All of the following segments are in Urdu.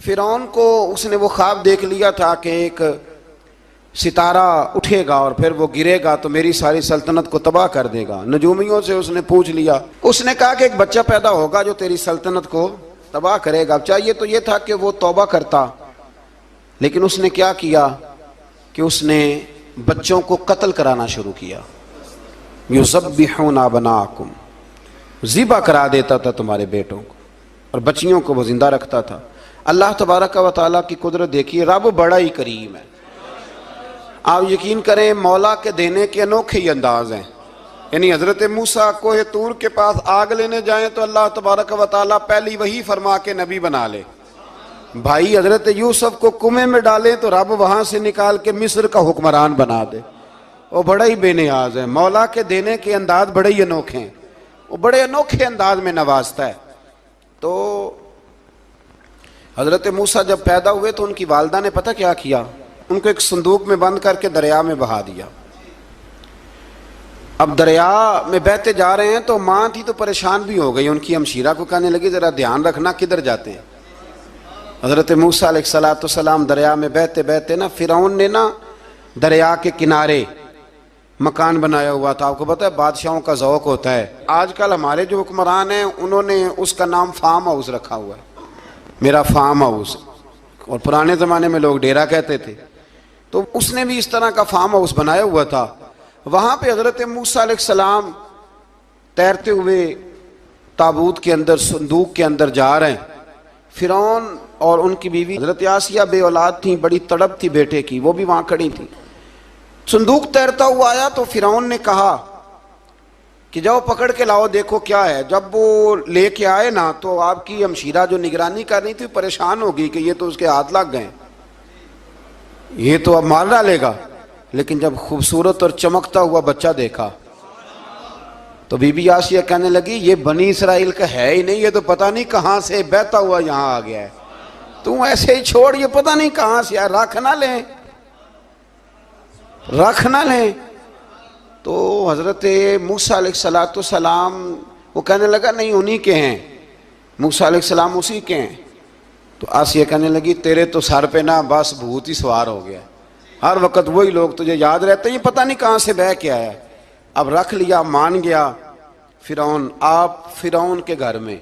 فرعون کو اس نے وہ خواب دیکھ لیا تھا کہ ایک ستارہ اٹھے گا اور پھر وہ گرے گا تو میری ساری سلطنت کو تباہ کر دے گا۔ نجومیوں سے اس نے پوچھ لیا، اس نے کہا کہ ایک بچہ پیدا ہوگا جو تیری سلطنت کو تباہ کرے گا۔ چاہیے تو یہ تھا کہ وہ توبہ کرتا، لیکن اس نے کیا کیا کہ اس نے بچوں کو قتل کرانا شروع کیا۔ یذبحون ابناءکم، ذبح کرا دیتا تھا تمہارے بیٹوں کو، اور بچیوں کو وہ زندہ رکھتا تھا۔ اللہ تبارک و تعالیٰ کی قدرت دیکھیے، رب بڑا ہی کریم ہے۔ آپ یقین کریں مولا کے دینے کے انوکھے ہی انداز ہیں۔ یعنی حضرت موسیٰ کوہ طور کے پاس آگ لینے جائیں تو اللہ تبارک و تعالیٰ پہلی وہی فرما کے نبی بنا لے۔ بھائی حضرت یوسف کو کنویں میں ڈالیں تو رب وہاں سے نکال کے مصر کا حکمران بنا دے۔ وہ بڑا ہی بے نیاز ہے۔ مولا کے دینے کے انداز بڑے ہی انوکھے ہیں، وہ بڑے انوکھے انداز میں نوازتا ہے۔ تو حضرت موسیٰ جب پیدا ہوئے تو ان کی والدہ نے پتہ کیا کیا، ان کو ایک صندوق میں بند کر کے دریا میں بہا دیا۔ اب دریا میں بہتے جا رہے ہیں تو ماں تھی تو پریشان بھی ہو گئی، ان کی ہمشیرہ کو کہنے لگی ذرا دھیان رکھنا کدھر جاتے ہیں۔ حضرت موسیٰ علیہ السلام دریا میں بہتے بہتے نا، فرعون نے نا دریا کے کنارے مکان بنایا ہوا تھا۔ آپ کو پتہ ہے بادشاہوں کا ذوق ہوتا ہے، آج کل ہمارے جو حکمران ہیں انہوں نے اس کا نام فارم ہاؤس رکھا ہوا ہے، میرا فارم ہاؤس، اور پرانے زمانے میں لوگ ڈیرا کہتے تھے۔ تو اس نے بھی اس طرح کا فارم ہاؤس بنایا ہوا تھا۔ وہاں پہ حضرت موسیٰ علیہ السلام تیرتے ہوئے تابوت کے اندر، صندوق کے اندر جا رہے ہیں۔ فرعون اور ان کی بیوی حضرت آسیہ بے اولاد تھیں، بڑی تڑپ تھی بیٹے کی، وہ بھی وہاں کھڑی تھیں۔ صندوق تیرتا ہوا آیا تو فرعون نے کہا کہ جاؤ پکڑ کے لاؤ دیکھو کیا ہے۔ جب وہ لے کے آئے نا تو آپ کی ہمشیرہ جو نگرانی کر رہی تھی پریشان ہو گئی کہ یہ تو اس کے ہاتھ لگ گئے، یہ تو اب مار ڈالے گا۔ لیکن جب خوبصورت اور چمکتا ہوا بچہ دیکھا تو بی بی آسیہ کہنے لگی یہ بنی اسرائیل کا ہے ہی نہیں، یہ تو پتہ نہیں کہاں سے بہتا ہوا یہاں آ گیا ہے، تم ایسے ہی چھوڑ، یہ پتہ نہیں کہاں سے آیا، رکھ نہ لیں، رکھ نہ لیں۔ تو حضرت موسیٰ علیہ السلام وہ کہنے لگا نہیں انہی کے ہیں، موسیٰ علیہ السلام اسی کے ہیں۔ تو آسیہ کہنے لگی تیرے تو سر پہ نا بس بھوت ہی سوار ہو گیا، ہر وقت وہی لوگ تجھے یاد رہتے ہیں، یہ پتہ نہیں کہاں سے بہ کے آیا۔ اب رکھ لیا، مان گیا فرعون۔ آپ فرعون کے گھر میں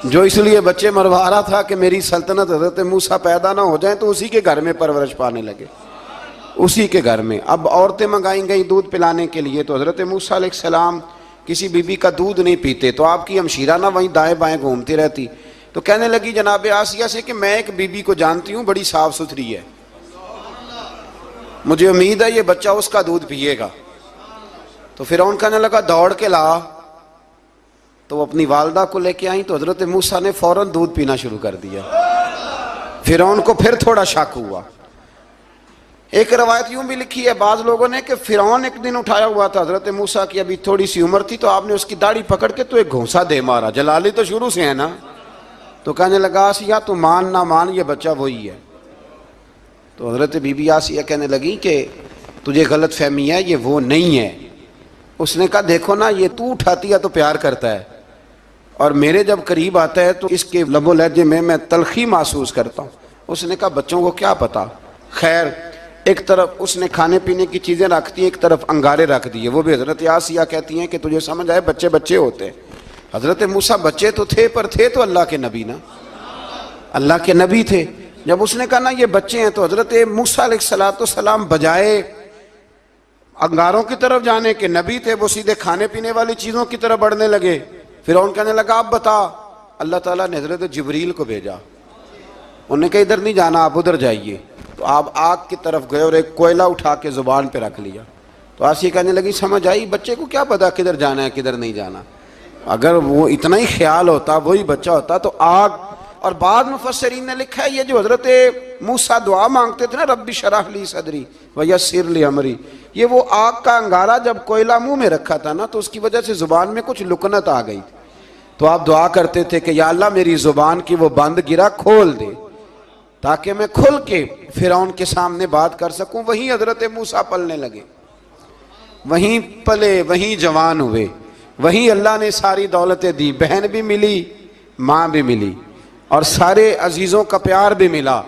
جو اس لیے بچے مروا رہا تھا کہ میری سلطنت حضرت موسیٰ پیدا نہ ہو جائیں، تو اسی کے گھر میں پرورش پانے لگے، اسی کے گھر میں۔ اب عورتیں منگائیں گئیں دودھ پلانے کے لیے، تو حضرت موسیٰ علیہ السلام کسی بی بی کا دودھ نہیں پیتے، تو آپ کی ہمشیرہ نہ وہیں دائیں بائیں گھومتی رہتی۔ تو کہنے لگی جناب آسیہ سے کہ میں ایک بی بی کو جانتی ہوں، بڑی صاف ستھری ہے، مجھے امید ہے یہ بچہ اس کا دودھ پیے گا۔ تو فرعون کہنے لگا دوڑ کے لا، تو وہ اپنی والدہ کو لے کے آئیں تو حضرت موسیٰ نے فوراً دودھ پینا شروع کر دیا۔ فرعون کو پھر تھوڑا شک ہوا۔ ایک روایت یوں بھی لکھی ہے بعض لوگوں نے کہ فرعون ایک دن اٹھایا ہوا تھا حضرت موسیٰ کی، ابھی تھوڑی سی عمر تھی، تو آپ نے اس کی داڑھی پکڑ کے تو ایک گھونسا دے مارا، جلالی تو شروع سے ہے نا۔ تو کہنے لگا آسیہ تو مان نہ مان یہ بچہ وہی ہے۔ تو حضرت بی بی آسیہ کہنے لگی کہ تجھے غلط فہمی ہے، یہ وہ نہیں ہے۔ اس نے کہا دیکھو نا یہ تو اٹھاتی ہے تو پیار کرتا ہے، اور میرے جب قریب آتا ہے تو اس کے لب و لہجے میں تلخی محسوس کرتا ہوں۔ اس نے کہا بچوں کو کیا پتا۔ خیر ایک طرف اس نے کھانے پینے کی چیزیں رکھ دی، ایک طرف انگارے رکھ دیے۔ وہ بھی حضرت آسیہ کہتی ہیں کہ تجھے سمجھ آئے بچے بچے ہوتے ہیں۔ حضرت موسیٰ بچے تو تھے پر تھے تو اللہ کے نبی نا، اللہ کے نبی تھے۔ جب اس نے کہا نا یہ بچے ہیں تو حضرت موسیٰ علیہ السلام بجائے انگاروں کی طرف جانے کے نبی تھے، وہ سیدھے کھانے پینے والی چیزوں کی طرف بڑھنے لگے۔ فرعون کہنے لگا اب بتا۔ اللہ تعالیٰ نے حضرت جبریل کو بھیجا، انہوں نے کہا ادھر نہیں جانا آپ ادھر جائیے۔ تو آپ آگ کی طرف گئے اور ایک کوئلہ اٹھا کے زبان پہ رکھ لیا۔ تو آسیہ کہنے لگی سمجھ آئی، بچے کو کیا پتا کدھر جانا ہے کدھر نہیں جانا، اگر وہ اتنا ہی خیال ہوتا وہی بچہ ہوتا تو آگ۔ اور بعض مفسرین نے لکھا ہے یہ جو حضرت موسیٰ دعا مانگتے تھے نا ربی شرح لی صدری ویسر لی امری، یہ وہ آگ کا انگارہ جب کوئلہ منہ میں رکھا تھا نا تو اس کی وجہ سے زبان میں کچھ لکنت آ گئی تھی، تو آپ دعا کرتے تھے کہ یا اللہ میری زبان کی وہ بند گرا کھول دے تاکہ میں کھل کے فرعون کے سامنے بات کر سکوں۔ وہیں حضرت موسیٰ پلنے لگے، وہیں پلے، وہیں جوان ہوئے، وہیں اللہ نے ساری دولتیں دی، بہن بھی ملی، ماں بھی ملی۔ اور سارے عزیزوں کا پیار بھی ملا.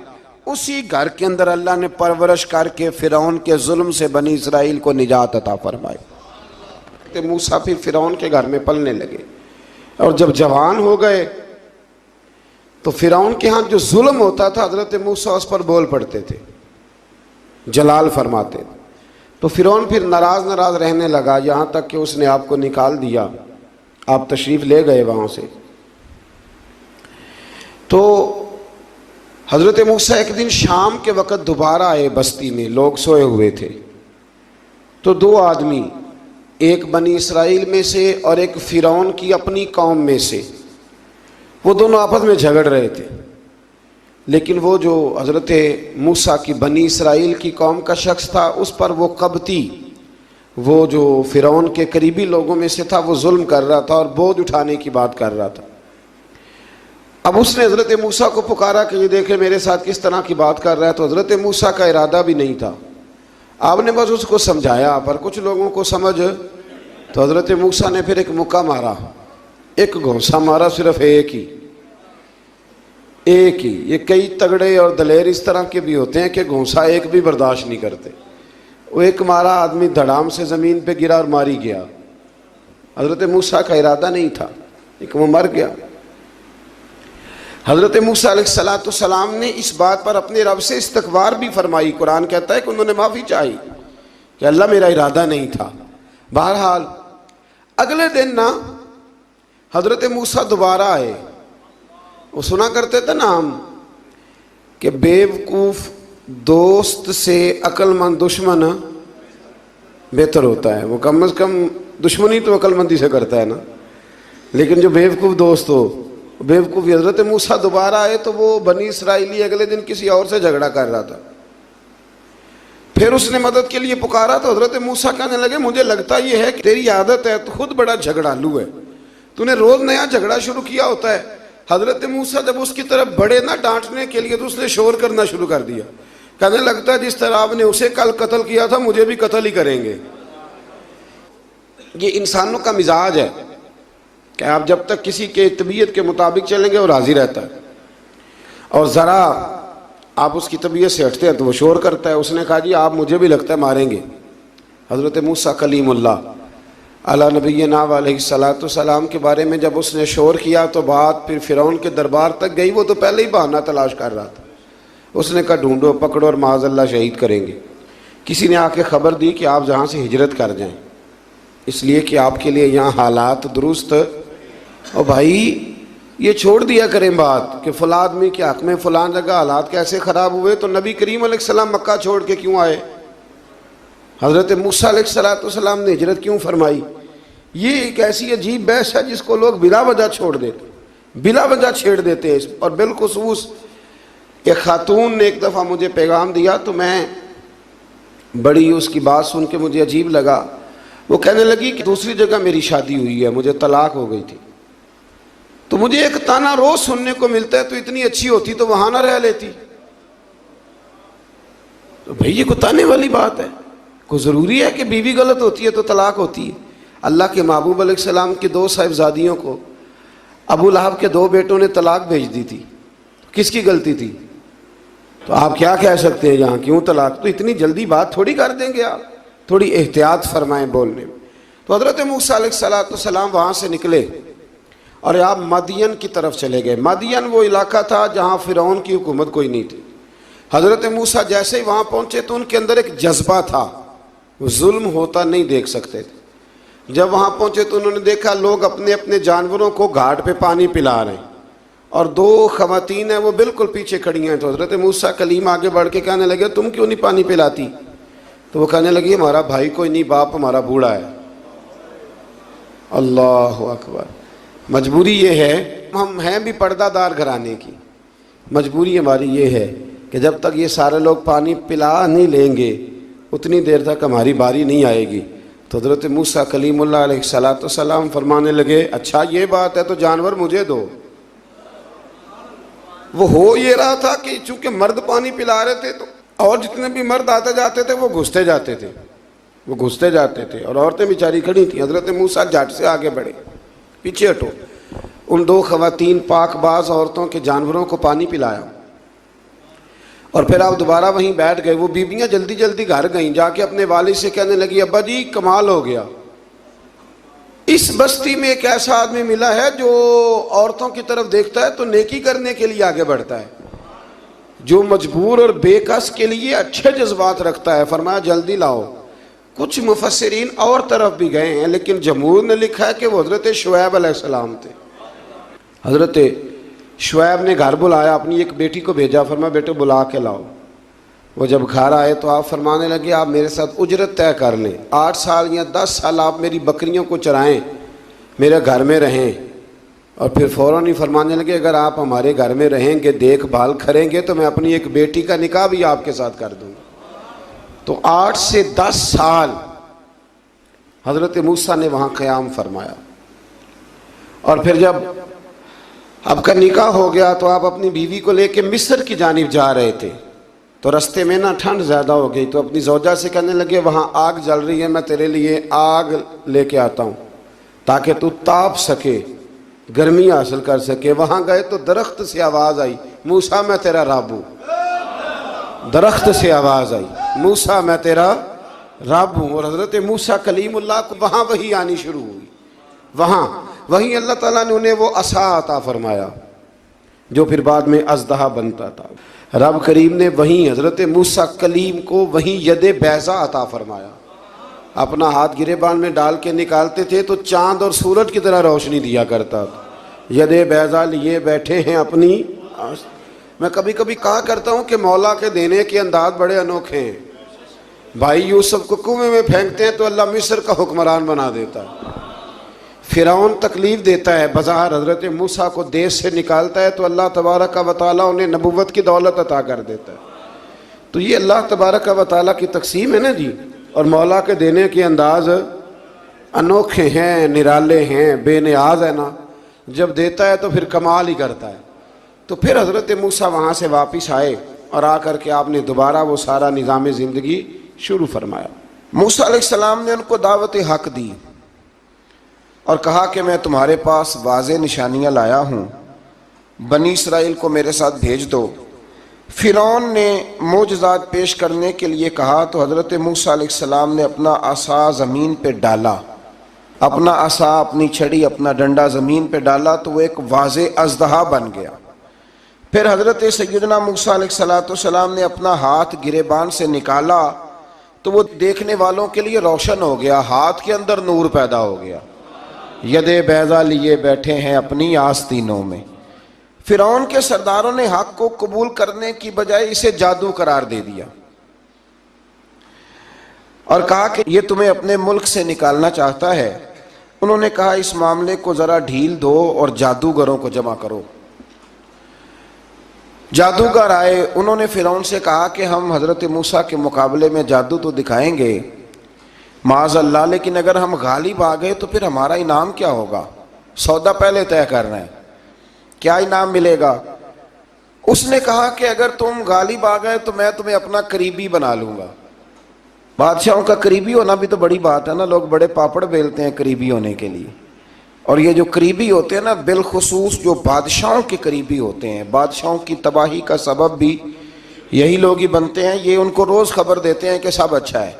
اسی گھر کے اندر اللہ نے پرورش کر کے فرعون کے ظلم سے بنی اسرائیل کو نجات عطا فرمائی. تو موسیٰ پھر فرعون کے گھر میں پلنے لگے اور جب جوان ہو گئے تو فرعون کے ہاں جو ظلم ہوتا تھا حضرت موسیٰ اس پر بول پڑتے تھے, جلال فرماتے تھے. تو فرعون پھر ناراض رہنے لگا, یہاں تک کہ اس نے آپ کو نکال دیا, آپ تشریف لے گئے وہاں سے. تو حضرت موسیٰ ایک دن شام کے وقت دوبارہ آئے بستی میں, لوگ سوئے ہوئے تھے. تو دو آدمی, ایک بنی اسرائیل میں سے اور ایک فرعون کی اپنی قوم میں سے, وہ دونوں آپس میں جھگڑ رہے تھے. لیکن وہ جو حضرت موسیٰ کی بنی اسرائیل کی قوم کا شخص تھا, اس پر وہ قبطی, وہ جو فرعون کے قریبی لوگوں میں سے تھا, وہ ظلم کر رہا تھا اور بوجھ اٹھانے کی بات کر رہا تھا. اب اس نے حضرت موسیٰ کو پکارا کہ یہ دیکھے میرے ساتھ کس طرح کی بات کر رہا ہے. تو حضرت موسیٰ کا ارادہ بھی نہیں تھا, آپ نے بس اس کو سمجھایا, پر کچھ لوگوں کو سمجھ. تو حضرت موسیٰ نے پھر ایک مکہ مارا, ایک گھونسا مارا, صرف ایک ہی. یہ کئی تگڑے اور دلیر اس طرح کے بھی ہوتے ہیں کہ گھونسا ایک بھی برداشت نہیں کرتے. وہ ایک مارا, آدمی دھڑام سے زمین پہ گرا اور ماری گیا. حضرت موسیٰ کا ارادہ نہیں تھا, لیکن وہ مر گیا. حضرت موسیٰ علیہ السلام نے اس بات پر اپنے رب سے استغفار بھی فرمائی. قرآن کہتا ہے کہ انہوں نے معافی چاہی کہ اللہ میرا ارادہ نہیں تھا. بہرحال اگلے دن نا حضرت موسیٰ دوبارہ آئے. وہ سنا کرتے تھے نا ہم کہ بیوقوف دوست سے عقل مند دشمن بہتر ہوتا ہے. وہ کم از کم دشمنی تو عقل مندی سے کرتا ہے نا, لیکن جو بیوقوف دوست ہو بیوقوفی. حضرت موسیٰ دوبارہ آئے تو وہ بنی اسرائیلی اگلے دن کسی اور سے جھگڑا کر رہا تھا. پھر اس نے مدد کے لیے پکارا تو حضرت موسیٰ کہنے لگے مجھے لگتا یہ ہے کہ تیری عادت ہے, تو خود بڑا جھگڑالو ہے, تو نے روز نیا جھگڑا شروع کیا ہوتا ہے. حضرت موسیٰ جب اس کی طرف بڑھے نہ ڈانٹنے کے لیے تو اس نے شور کرنا شروع کر دیا, کہنے لگتا ہے جس طرح آپ نے اسے کل قتل کیا تھا مجھے بھی قتل ہی کریں گے. یہ انسانوں کا مزاج ہے کہ آپ جب تک کسی کے طبیعت کے مطابق چلیں گے وہ راضی رہتا ہے, اور ذرا آپ اس کی طبیعت سے ہٹتے ہیں تو وہ شور کرتا ہے. اس نے کہا جی آپ مجھے بھی لگتا ہے ماریں گے. حضرت موسیٰ کلیم اللہ علی نبینا علیہ السلام کے بارے میں جب اس نے شور کیا تو بات پھر فرعون کے دربار تک گئی. وہ تو پہلے ہی بہانہ تلاش کر رہا تھا. اس نے کہا ڈھونڈو, پکڑو اور معاذ اللہ شہید کریں گے. کسی نے آ کے خبر دی کہ آپ جہاں سے ہجرت کر جائیں, اس لیے کہ آپ کے لیے یہاں حالات درست. اور بھائی یہ چھوڑ دیا کریں بات کہ فلاں آدمی کے حق میں فلاں جگہ حالات کیسے خراب ہوئے, تو نبی کریم علیہ السلام مکہ چھوڑ کے کیوں آئے, حضرت موسیٰ علیہ السلام نے ہجرت کیوں فرمائی. یہ ایک ایسی عجیب بحث ہے جس کو لوگ بلا وجہ چھوڑ دیتے, بلا وجہ چھیڑ دیتے ہیں. اور بالخصوص ایک خاتون نے ایک دفعہ مجھے پیغام دیا تو میں بڑی اس کی بات سن کے مجھے عجیب لگا. وہ کہنے لگی کہ دوسری جگہ میری شادی ہوئی ہے, مجھے طلاق ہو گئی تھی, تو مجھے ایک تانا روز سننے کو ملتا ہے تو اتنی اچھی ہوتی تو وہاں نہ رہ لیتی. تو بھئی یہ کوئی تانے والی بات ہے؟ کوئی ضروری ہے کہ بیوی غلط ہوتی ہے تو طلاق ہوتی ہے؟ اللہ کے محبوب علیہ السلام کی دو صاحبزادیوں کو ابو لہب کے دو بیٹوں نے طلاق بھیج دی تھی, کس کی غلطی تھی؟ تو آپ کیا کہہ سکتے ہیں یہاں کیوں طلاق؟ تو اتنی جلدی بات تھوڑی کر دیں گے آپ, تھوڑی احتیاط فرمائیں بولنے میں. تو حضرت موسیٰ علیہ السلام وہاں سے نکلے اور آپ مدین کی طرف چلے گئے. مدین وہ علاقہ تھا جہاں فرعون کی حکومت کوئی نہیں تھی. حضرت موسیٰ جیسے ہی وہاں پہنچے تو ان کے اندر ایک جذبہ تھا, وہ ظلم ہوتا نہیں دیکھ سکتے تھے. جب وہاں پہنچے تو انہوں نے دیکھا لوگ اپنے اپنے جانوروں کو گھاٹ پہ پانی پلا رہے ہیں, اور دو خواتین ہیں وہ بالکل پیچھے کھڑی ہیں. تو حضرت موسیٰ کلیم آگے بڑھ کے کہنے لگے تم کیوں نہیں پانی پلاتی؟ تو وہ کہنے لگی ہمارا بھائی کوئی نہیں, باپ ہمارا بوڑھا ہے. اللہ اکبر. مجبوری یہ ہے, ہم ہیں بھی پردہ دار گھرانے کی, مجبوری ہماری یہ ہے کہ جب تک یہ سارے لوگ پانی پلا نہیں لیں گے اتنی دیر تک ہماری باری نہیں آئے گی. تو حضرت موسیٰ کلیم اللہ علیہ السلام فرمانے لگے اچھا یہ بات ہے تو جانور مجھے دو. وہ ہو یہ رہا تھا کہ چونکہ مرد پانی پلا رہے تھے تو اور جتنے بھی مرد آتے جاتے تھے وہ گھستے جاتے تھے, اور عورتیں بیچاری کھڑی تھیں. حضرت موسیٰ جھٹ سے آگے بڑھے, پیچھے ہٹو. ان دو خواتین پاک باز عورتوں کے جانوروں کو پانی پلایا اور پھر آپ دوبارہ وہیں بیٹھ گئے۔ وہ بیبیاں جلدی جلدی گھر گئیں، جا کے اپنے والد سے کہنے لگی ابا جی کمال ہو گیا، اس بستی میں ایک ایسا آدمی ملا ہے جو عورتوں کی طرف دیکھتا ہے تو نیکی کرنے کے لیے آگے بڑھتا ہے، جو مجبور اور بے کس کے لیے اچھے جذبات رکھتا ہے۔ فرمایا جلدی لاؤ۔ کچھ مفسرین اور طرف بھی گئے ہیں، لیکن جمہور نے لکھا ہے کہ وہ حضرت شعیب علیہ السلام تھے۔ حضرت شعیب نے گھر بلایا، اپنی ایک بیٹی کو بھیجا، فرمایا بیٹے بلا کے لاؤ۔ وہ جب گھر آئے تو آپ فرمانے لگے آپ میرے ساتھ اجرت طے کر لیں، 8 سال یا 10 سال آپ میری بکریوں کو چرائیں، میرے گھر میں رہیں۔ اور پھر فوراً ہی فرمانے لگے اگر آپ ہمارے گھر میں رہیں گے، دیکھ بھال کریں گے تو میں اپنی ایک بیٹی کا نکاح بھی آپ کے ساتھ کر دوں گا۔ تو 8 سے 10 سال حضرت موسیٰ نے وہاں قیام فرمایا۔ اور پھر جب آپ کا نکاح ہو گیا تو آپ اپنی بیوی کو لے کے مصر کی جانب جا رہے تھے، تو رستے میں نا ٹھنڈ زیادہ ہو گئی، تو اپنی زوجہ سے کہنے لگے وہاں آگ جل رہی ہے، میں تیرے لیے آگ لے کے آتا ہوں تاکہ تو تاپ سکے، گرمی حاصل کر سکے۔ وہاں گئے تو درخت سے آواز آئی موسیٰ میں تیرا رب ہوں۔ درخت سے آواز آئی موسیٰ میں تیرا رب ہوں، اور حضرت موسیٰ کلیم اللہ کو وہاں وحی آنی شروع ہوئی۔ وہاں وہیں اللہ تعالیٰ نے انہیں وہ عصا عطا فرمایا جو پھر بعد میں اژدہا بنتا تھا۔ رب کریم نے وہیں حضرت موسیٰ کلیم کو وہیں ید بیضا عطا فرمایا۔ اپنا ہاتھ گریبان میں ڈال کے نکالتے تھے تو چاند اور سورج کی طرح روشنی دیا کرتا تھا۔ ید بیضا لیے بیٹھے ہیں اپنی۔ میں کبھی کبھی کہا کرتا ہوں کہ مولا کے دینے کے انداز بڑے انوکھے ہیں۔ بھائی یوسف کو کنویں میں پھینکتے ہیں تو اللہ مصر کا حکمران بنا دیتا ہے۔ فرعون تکلیف دیتا ہے، بظاہر حضرت موسیٰ کو دیس سے نکالتا ہے تو اللہ تبارک و تعالیٰ انہیں نبوت کی دولت عطا کر دیتا ہے۔ تو یہ اللہ تبارک و تعالیٰ کی تقسیم ہے نا جی، اور مولا کے دینے کے انداز انوکھے ہیں، نرالے ہیں، بے نیاز ہے نا، جب دیتا ہے تو پھر کمال ہی کرتا ہے۔ تو پھر حضرت موسیٰ وہاں سے واپس آئے اور آ کر کے آپ نے دوبارہ وہ سارا نظام زندگی شروع فرمایا۔ موسیٰ علیہ السلام نے ان کو دعوت حق دی اور کہا کہ میں تمہارے پاس واضح نشانیاں لایا ہوں، بنی اسرائیل کو میرے ساتھ بھیج دو۔ فرعون نے معجزات پیش کرنے کے لیے کہا تو حضرت موسیٰ علیہ السلام نے اپنا عصا زمین پہ ڈالا، اپنا عصا، اپنی چھڑی، اپنا ڈنڈا زمین پہ ڈالا تو وہ ایک واضح اژدہا بن گیا۔ پھر حضرت سیدنا موسیٰ علیہ السلام نے اپنا ہاتھ گریبان سے نکالا تو وہ دیکھنے والوں کے لیے روشن ہو گیا، ہاتھ کے اندر نور پیدا ہو گیا۔ ید بیضا لیے بیٹھے ہیں اپنی آستینوں میں۔ فرعون کے سرداروں نے حق کو قبول کرنے کی بجائے اسے جادو قرار دے دیا اور کہا کہ یہ تمہیں اپنے ملک سے نکالنا چاہتا ہے۔ انہوں نے کہا اس معاملے کو ذرا ڈھیل دو اور جادوگروں کو جمع کرو۔ جادوگر آئے، انہوں نے فرعون سے کہا کہ ہم حضرت موسیٰ کے مقابلے میں جادو تو دکھائیں گے معاذ اللہ، لیکن اگر ہم غالب آ گئے تو پھر ہمارا انعام کیا ہوگا؟ سودا پہلے طے کرنا ہے، کیا انعام ملے گا؟ اس نے کہا کہ اگر تم غالب آ گئے تو میں تمہیں اپنا قریبی بنا لوں گا۔ بادشاہوں کا قریبی ہونا بھی تو بڑی بات ہے نا، لوگ بڑے پاپڑ بیلتے ہیں قریبی ہونے کے لیے، اور یہ جو قریبی ہوتے ہیں نا، بالخصوص جو بادشاہوں کے قریبی ہوتے ہیں، بادشاہوں کی تباہی کا سبب بھی یہی لوگ ہی بنتے ہیں۔ یہ ان کو روز خبر دیتے ہیں کہ سب اچھا ہے،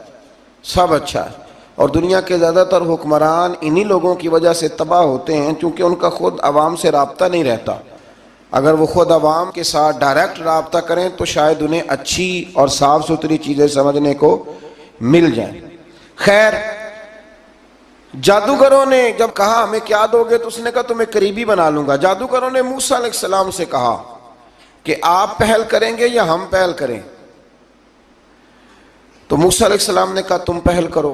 سب اچھا ہے، اور دنیا کے زیادہ تر حکمران انہی لوگوں کی وجہ سے تباہ ہوتے ہیں، چونکہ ان کا خود عوام سے رابطہ نہیں رہتا۔ اگر وہ خود عوام کے ساتھ ڈائریکٹ رابطہ کریں تو شاید انہیں اچھی اور صاف ستھری چیزیں سمجھنے کو مل جائیں۔ خیر، جادوگروں نے جب کہا ہمیں کیا دو گے تو اس نے کہا تمہیں قریبی بنا لوں گا۔ جادوگروں نے موسیٰ علیہ السلام سے کہا کہ آپ پہل کریں گے یا ہم پہل کریں؟ تو موسیٰ علیہ السلام نے کہا تم پہل کرو۔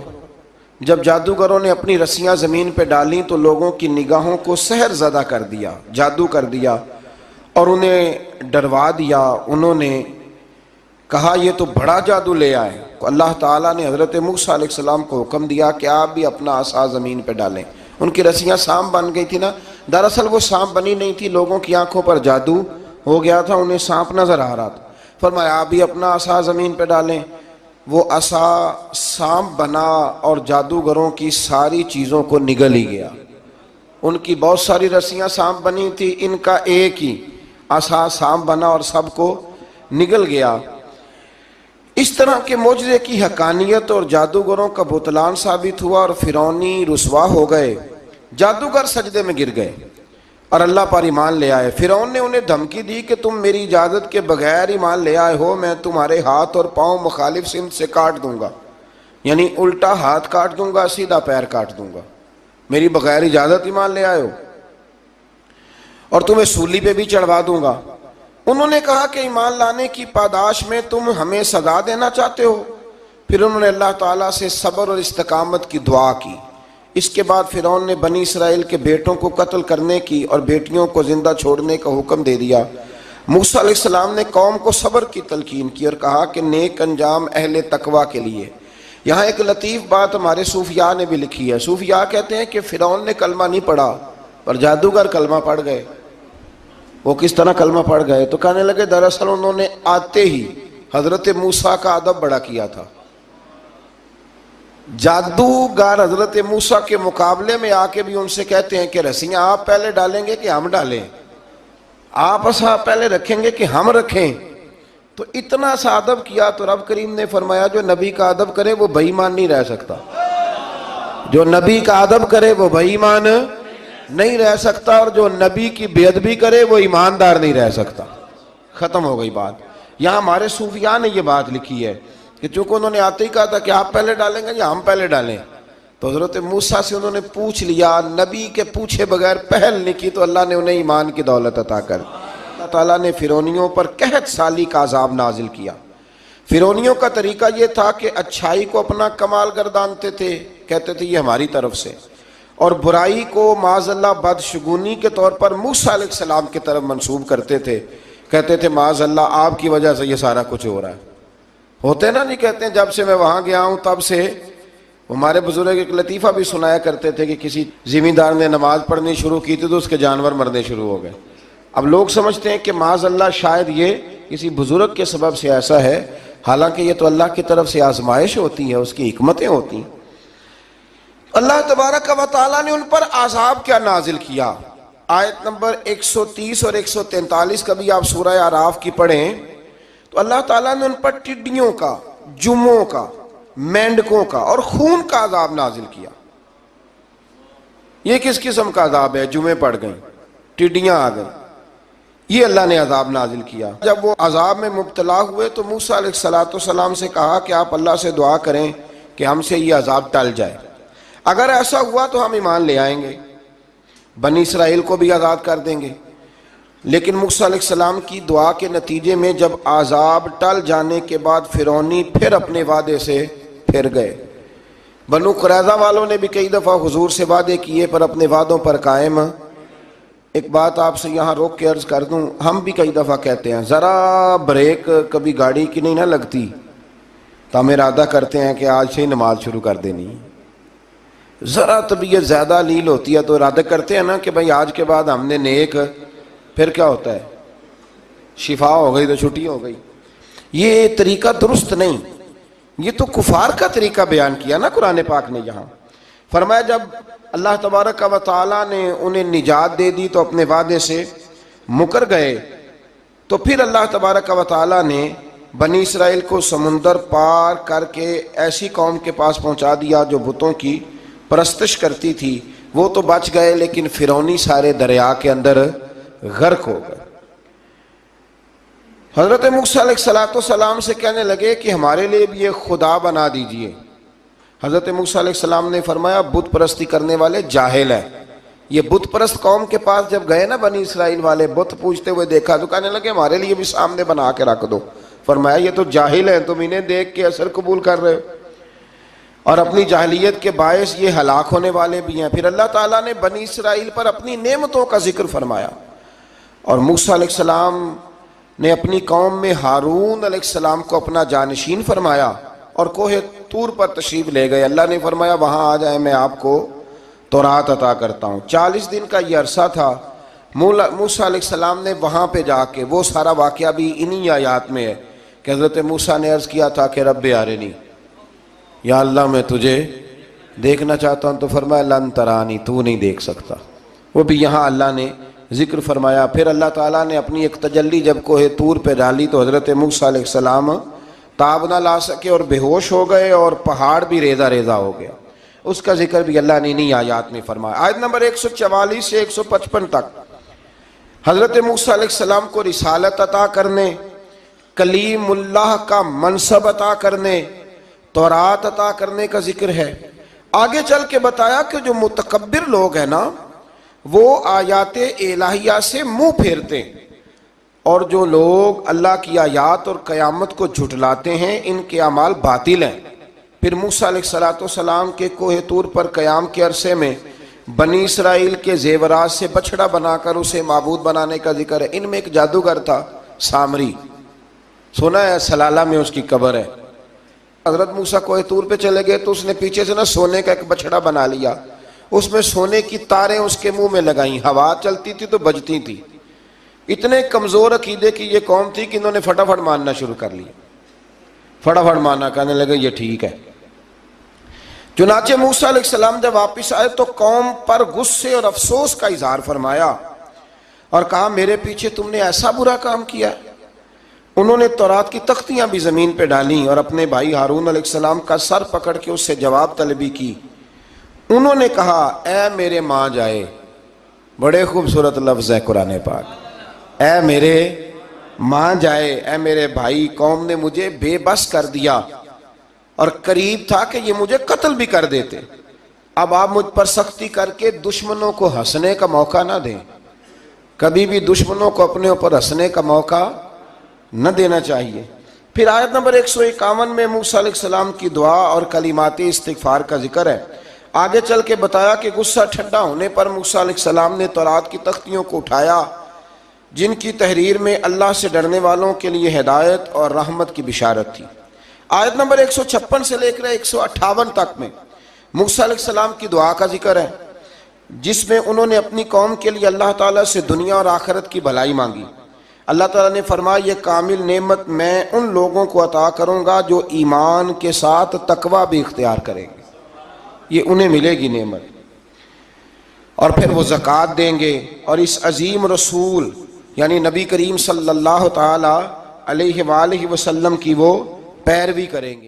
جب جادوگروں نے اپنی رسیاں زمین پہ ڈالیں تو لوگوں کی نگاہوں کو سحر زدہ کر دیا، جادو کر دیا اور انہیں ڈروا دیا۔ انہوں نے کہا یہ تو بڑا جادو لے آئے۔ تو اللہ تعالیٰ نے حضرت موسیٰ علیہ السلام کو حکم دیا کہ آپ بھی اپنا عصا زمین پہ ڈالیں۔ ان کی رسیاں سانپ بن گئی تھی نا، دراصل وہ سانپ بنی نہیں تھی، لوگوں کی آنکھوں پر جادو ہو گیا تھا، انہیں سانپ نظر آ رہا تھا۔ فرمایا آپ بھی اپنا عصا زمین پہ ڈالیں۔ وہ عصا سانپ بنا اور جادوگروں کی ساری چیزوں کو نگل ہی گیا، ان کی بہت ساری رسیاں سانپ بنی تھی، ان کا ایک ہی عصا سانپ بنا اور سب کو نگل گیا۔ اس طرح کے معجزے کی حقانیت اور جادوگروں کا بطلان ثابت ہوا اور فرعونی رسوا ہو گئے، جادوگر سجدے میں گر گئے اور اللہ پر ایمان لے آئے۔ فرعون نے انہیں دھمکی دی کہ تم میری اجازت کے بغیر ایمان لے آئے ہو، میں تمہارے ہاتھ اور پاؤں مخالف سمت سے کاٹ دوں گا، یعنی الٹا ہاتھ کاٹ دوں گا، سیدھا پیر کاٹ دوں گا، میری بغیر اجازت ایمان لے آئے ہو، اور تمہیں سولی پہ بھی چڑھوا دوں گا۔ انہوں نے کہا کہ ایمان لانے کی پاداش میں تم ہمیں سزا دینا چاہتے ہو؟ پھر انہوں نے اللہ تعالیٰ سے صبر اور استقامت کی دعا کی۔ اس کے بعد فرعون نے بنی اسرائیل کے بیٹوں کو قتل کرنے کی اور بیٹیوں کو زندہ چھوڑنے کا حکم دے دیا۔ موسیٰ علیہ السلام نے قوم کو صبر کی تلقین کی اور کہا کہ نیک انجام اہل تقویٰ کے لیے۔ یہاں ایک لطیف بات ہمارے صوفیاء نے بھی لکھی ہے۔ صوفیاء کہتے ہیں کہ فرعون نے کلمہ نہیں پڑھا اور جادوگر کلمہ پڑھ گئے۔ وہ کس طرح کلمہ پڑھ گئے؟ تو کہنے لگے دراصل انہوں نے آتے ہی حضرت موسیٰ کا ادب بڑا کیا تھا۔ جادوگر حضرت موسیٰ کے مقابلے میں آ کے بھی ان سے کہتے ہیں کہ رسیاں آپ پہلے ڈالیں گے کہ ہم ڈالیں، آپ اصحا پہلے رکھیں گے کہ ہم رکھیں؟ تو اتنا سا ادب کیا تو رب کریم نے فرمایا جو نبی کا ادب کرے وہ بے ایمان نہیں رہ سکتا، جو نبی کا ادب کرے وہ بے ایمان نہیں رہ سکتا، اور جو نبی کی بے ادبی کرے وہ ایماندار نہیں رہ سکتا۔ ختم ہو گئی بات۔ یہاں ہمارے صوفیاء نے یہ بات لکھی ہے کہ چونکہ انہوں نے آتے ہی کہا تھا کہ آپ پہلے ڈالیں گے یا ہم پہلے ڈالیں، تو حضرت موسیٰ سے انہوں نے پوچھ لیا، نبی کے پوچھے بغیر پہل نہیں کی، تو اللہ نے انہیں ایمان کی دولت عطا کر دی۔ اللہ تعالیٰ نے فرعونیوں پر قحط سالی کا عذاب نازل کیا۔ فرعونیوں کا طریقہ یہ تھا کہ اچھائی کو اپنا کمال گردانتے تھے، کہتے تھے یہ ہماری طرف سے، اور برائی کو معاذ اللہ بدشگونی کے طور پر موسیٰ علیہ السلام کی طرف منسوب کرتے تھے، کہتے تھے معاذ اللہ آپ کی وجہ سے یہ سارا کچھ ہو رہا ہے۔ ہوتے نا نہیں کہتے ہیں جب سے میں وہاں گیا ہوں تب سے، ہمارے بزرگ ایک لطیفہ بھی سنایا کرتے تھے کہ کسی زمیندار نے نماز پڑھنی شروع کی تھی تو اس کے جانور مرنے شروع ہو گئے۔ اب لوگ سمجھتے ہیں کہ معاذ اللہ شاید یہ کسی بزرگ کے سبب سے ایسا ہے، حالانکہ یہ تو اللہ کی طرف سے آزمائش ہوتی ہے، اس کی حکمتیں ہوتی ہیں۔ اللہ تبارک و تعالیٰ نے ان پر عذاب کیا نازل کیا؟ آیت نمبر 130 اور 143 کا بھی آپ سورہ اعراف کی پڑھیں تو اللہ تعالیٰ نے ان پر ٹڈیوں کا، جموں کا، مینڈکوں کا اور خون کا عذاب نازل کیا۔ یہ کس قسم کا عذاب ہے؟ جمعیں پڑ گئیں، ٹڈیاں آ گئیں، یہ اللہ نے عذاب نازل کیا۔ جب وہ عذاب میں مبتلا ہوئے تو موسیٰ علیہ السلام سے کہا کہ آپ اللہ سے دعا کریں کہ ہم سے یہ عذاب ٹل جائے، اگر ایسا ہوا تو ہم ایمان لے آئیں گے، بنی اسرائیل کو بھی آزاد کر دیں گے۔ لیکن موسیٰ علیہ السلام کی دعا کے نتیجے میں جب عذاب ٹل جانے کے بعد فرعونی پھر اپنے وعدے سے پھر گئے۔ بنو قریظہ والوں نے بھی کئی دفعہ حضور سے وعدے کیے پر اپنے وعدوں پر قائم۔ ایک بات آپ سے یہاں روک کے عرض کر دوں، ہم بھی کئی دفعہ کہتے ہیں ذرا بریک کبھی گاڑی کی نہیں نہ لگتی تو ہم ارادہ کرتے ہیں کہ آج سے ہی نماز شروع کر دینی، ذرا طبیعت زیادہ لیل ہوتی ہے تو ارادہ کرتے ہیں نا کہ بھائی آج کے بعد ہم نے نیک، پھر کیا ہوتا ہے شفا ہو گئی تو چھٹی ہو گئی۔ یہ طریقہ درست نہیں، یہ تو کفار کا طریقہ بیان کیا نا قرآن پاک نے۔ یہاں فرمایا جب اللہ تبارک و تعالیٰ نے انہیں نجات دے دی تو اپنے وعدے سے مکر گئے، تو پھر اللہ تبارک و تعالیٰ نے بنی اسرائیل کو سمندر پار کر کے ایسی قوم کے پاس پہنچا دیا جو بتوں کی پرستش کرتی تھی۔ وہ تو بچ گئے لیکن فرعونی سارے دریا کے اندر غرق ہو گئے۔ حضرت موسیٰ علیہ السلام سے کہنے لگے کہ ہمارے لیے بھی ایک خدا بنا دیجئے۔ حضرت موسیٰ علیہ السلام نے فرمایا بت پرستی کرنے والے جاہل ہیں۔ یہ بت پرست قوم کے پاس جب گئے نا بنی اسرائیل والے، بت پوجتے ہوئے دیکھا تو کہنے لگے ہمارے لیے بھی سامنے بنا کے رکھ دو۔ فرمایا یہ تو جاہل ہیں، تم انہیں دیکھ کے اثر قبول کر رہے ہو، اور اپنی جاہلیت کے باعث یہ ہلاک ہونے والے بھی ہیں۔ پھر اللہ تعالیٰ نے بنی اسرائیل پر اپنی نعمتوں کا ذکر فرمایا، اور موسیٰ علیہ السلام نے اپنی قوم میں ہارون علیہ السلام کو اپنا جانشین فرمایا اور کوہ طور پر تشریف لے گئے۔ اللہ نے فرمایا وہاں آ جائیں، میں آپ کو تورات عطا کرتا ہوں۔ 40 دن کا یہ عرصہ تھا۔ موسیٰ علیہ السلام نے وہاں پہ جا کے، وہ سارا واقعہ بھی انہی آیات میں ہے کہ حضرت موسیٰ نے عرض کیا تھا کہ رب ارنی، یا اللہ میں تجھے دیکھنا چاہتا ہوں، تو فرمایا لن ترانی، تو نہیں دیکھ سکتا۔ وہ بھی یہاں اللہ نے ذکر فرمایا۔ پھر اللہ تعالیٰ نے اپنی ایک تجلی جب کوہ طور پہ ڈالی تو حضرت موسیٰ علیہ السلام تاب نہ لا سکے اور بے ہوش ہو گئے اور پہاڑ بھی ریزہ ریزہ ہو گیا۔ اس کا ذکر بھی اللہ نے انہی آیات میں فرمایا۔ آیت نمبر 144 سے 155 تک حضرت موسیٰ علیہ السلام کو رسالت عطا کرنے، کلیم اللہ کا منصب عطا کرنے، تورات عطا کرنے کا ذکر ہے۔ آگے چل کے بتایا کہ جو متکبر لوگ ہیں نا وہ آیات الہیہ سے منہ پھیرتے ہیں، اور جو لوگ اللہ کی آیات اور قیامت کو جھٹلاتے ہیں ان کے اعمال باطل ہیں۔ پھر موسیٰ علیہ السلام کے کوہ طور پر قیام کے عرصے میں بنی اسرائیل کے زیورات سے بچڑا بنا کر اسے معبود بنانے کا ذکر ہے۔ ان میں ایک جادوگر تھا سامری، سنا ہے سلالہ میں اس کی قبر ہے۔ حضرت موسیٰ کوہ طور پہ چلے گئے تو اس نے پیچھے سے نا سونے کا ایک بچڑا بنا لیا، اس میں سونے کی تاریں اس کے منہ میں لگائیں، ہوا چلتی تھی تو بجتی تھی۔ اتنے کمزور عقیدے کی یہ قوم تھی کہ انہوں نے فٹافٹ ماننا شروع کر لیا، فٹافٹ ماننا، کہنے لگے یہ ٹھیک ہے۔ چنانچہ موسیٰ علیہ السلام جب واپس آئے تو قوم پر غصے اور افسوس کا اظہار فرمایا اور کہا میرے پیچھے تم نے ایسا برا کام کیا۔ انہوں نے تورات کی تختیاں بھی زمین پہ ڈالیں اور اپنے بھائی ہارون علیہ السلام کا سر پکڑ کے اس سے جواب طلبی کی۔ انہوں نے کہا اے میرے ماں جائے، بڑے خوبصورت لفظ ہے قرآن پاک، اے میرے ماں جائے، اے میرے بھائی، قوم نے مجھے بے بس کر دیا اور قریب تھا کہ یہ مجھے قتل بھی کر دیتے۔ اب آپ مجھ پر سختی کر کے دشمنوں کو ہنسنے کا موقع نہ دیں، کبھی بھی دشمنوں کو اپنے اوپر ہنسنے کا موقع نہ دینا چاہیے۔ پھر آیت نمبر 151 میں موسیٰ علیہ السلام کی دعا اور کلمات استغفار کا ذکر ہے۔ آگے چل کے بتایا کہ غصہ ٹھنڈا ہونے پر موسیٰ علیہ السلام نے تورات کی تختیوں کو اٹھایا جن کی تحریر میں اللہ سے ڈرنے والوں کے لیے ہدایت اور رحمت کی بشارت تھی۔ آیت نمبر 156 سے لے کر 158 تک میں موسیٰ علیہ السلام کی دعا کا ذکر ہے جس میں انہوں نے اپنی قوم کے لیے اللہ تعالیٰ سے دنیا اور آخرت کی بھلائی مانگی۔ اللہ تعالیٰ نے فرمایا یہ کامل نعمت میں ان لوگوں کو عطا کروں گا جو ایمان کے ساتھ تقوی بھی اختیار کریں گے، یہ انہیں ملے گی نعمت، اور پھر وہ زکوٰۃ دیں گے اور اس عظیم رسول یعنی نبی کریم صلی اللہ تعالی علیہ وآلہ وسلم کی وہ پیروی کریں گے۔